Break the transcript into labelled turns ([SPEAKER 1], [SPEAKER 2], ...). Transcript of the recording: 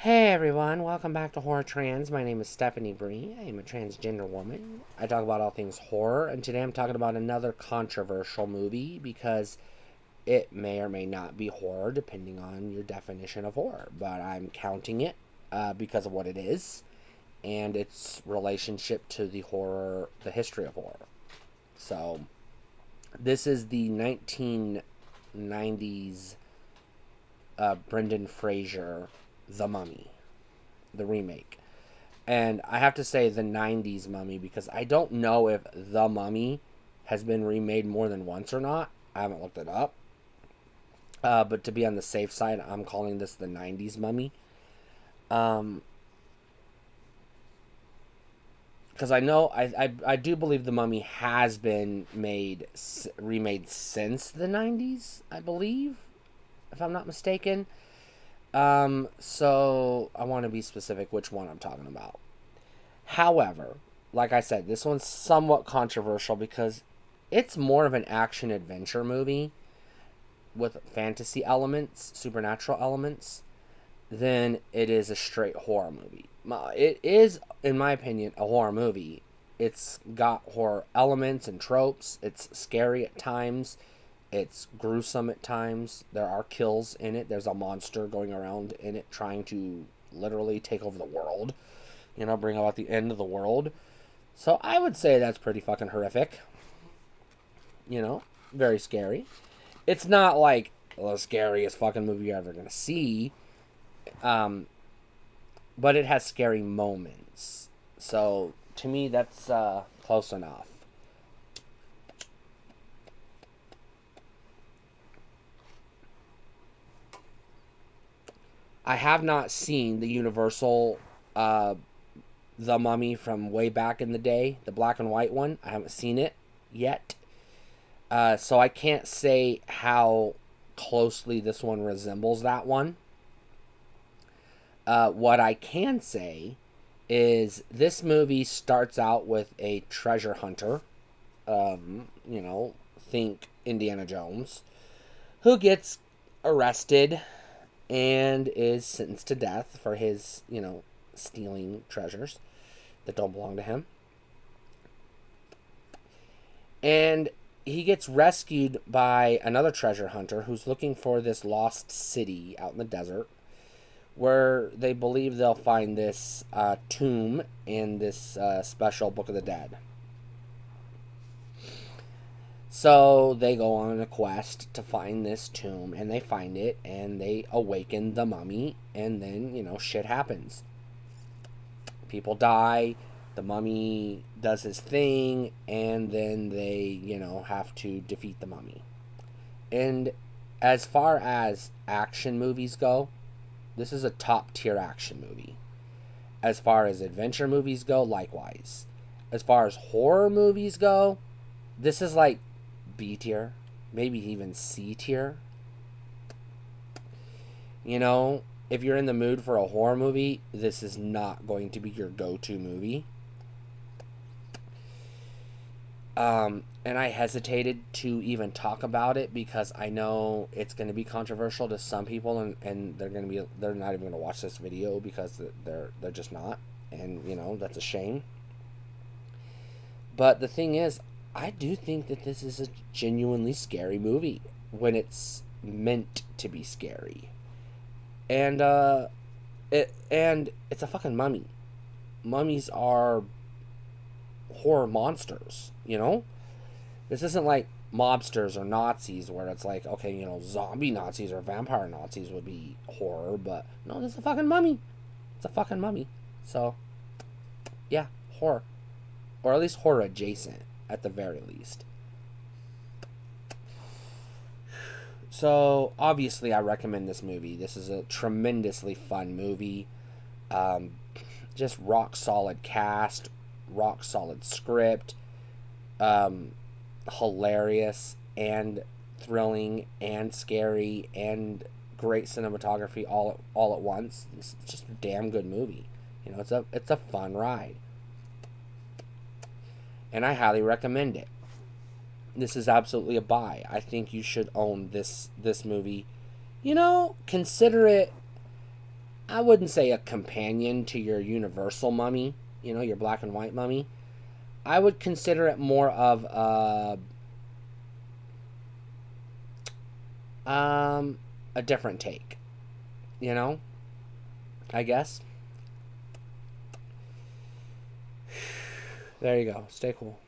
[SPEAKER 1] Hey everyone, welcome back to Horror Trans. My name is Stephanie Bree. I am a transgender woman. I talk about all things horror, and today I'm talking about another controversial movie because it may or may not be horror depending on your definition of horror. But I'm counting it because of what it is and its relationship to the history of horror. So, this is the 1990s Brendan Fraser The Mummy, the remake. And I have to say the 90s Mummy because I don't know if The Mummy has been remade more than once or not. I haven't looked it up. But to be on the safe side, I'm calling this the 90s Mummy. Um, because I know, I do believe The Mummy has been remade since the 90s, I believe, if I'm not mistaken. So I want to be specific which one I'm talking about. However, like I said, this one's somewhat controversial because it's more of an action adventure movie with fantasy elements, supernatural elements, than it is a straight horror movie. It is, in my opinion, a horror movie. It's got horror elements and tropes. It's scary at times. It's gruesome at times. There are kills in it. There's a monster going around in it trying to literally take over the world, bring about the end of the world. So I would say that's pretty fucking horrific. Very scary. It's not like the scariest fucking movie you're ever gonna see, um, but it has scary moments. So to me, that's close enough. I have not seen the Universal The Mummy from way back in the day, the black and white one. I haven't seen it yet. So I can't say how closely this one resembles that one. What I can say is this movie starts out with a treasure hunter, think Indiana Jones, who gets arrested and is sentenced to death for his, stealing treasures that don't belong to him. And he gets rescued by another treasure hunter who's looking for this lost city out in the desert where they believe they'll find this tomb in this special Book of the Dead. So they go on a quest to find this tomb, and they find it, and they awaken the mummy, and then, shit happens. People die, the mummy does his thing, and then they, have to defeat the mummy. And as far as action movies go, this is a top tier action movie. As far as adventure movies go, likewise. As far as horror movies go, this is like B tier, maybe even C tier. If you're in the mood for a horror movie, this is not going to be your go-to movie. And I hesitated to even talk about it because I know it's going to be controversial to some people, and they're not even going to watch this video because they're just not, and that's a shame. But the thing is, I do think that this is a genuinely scary movie when it's meant to be scary, and it's a fucking mummy. Mummies are horror monsters. This isn't like mobsters or Nazis where it's like, okay, zombie Nazis or vampire Nazis would be horror, but no, this is a fucking mummy. It's a fucking mummy. So, yeah, horror. Or at least horror adjacent, at the very least. So, obviously, I recommend this movie. This is a tremendously fun movie. Um, just rock solid cast, rock solid script. Um, Hilarious and thrilling and scary and great cinematography all at once. It's just a damn good movie. It's a fun ride, and I highly recommend it. This is absolutely a buy. I think you should own this movie. Consider it I wouldn't say a companion to your universal mummy, your black and white mummy. I would consider it more of a different take, I guess. There you go. Stay cool.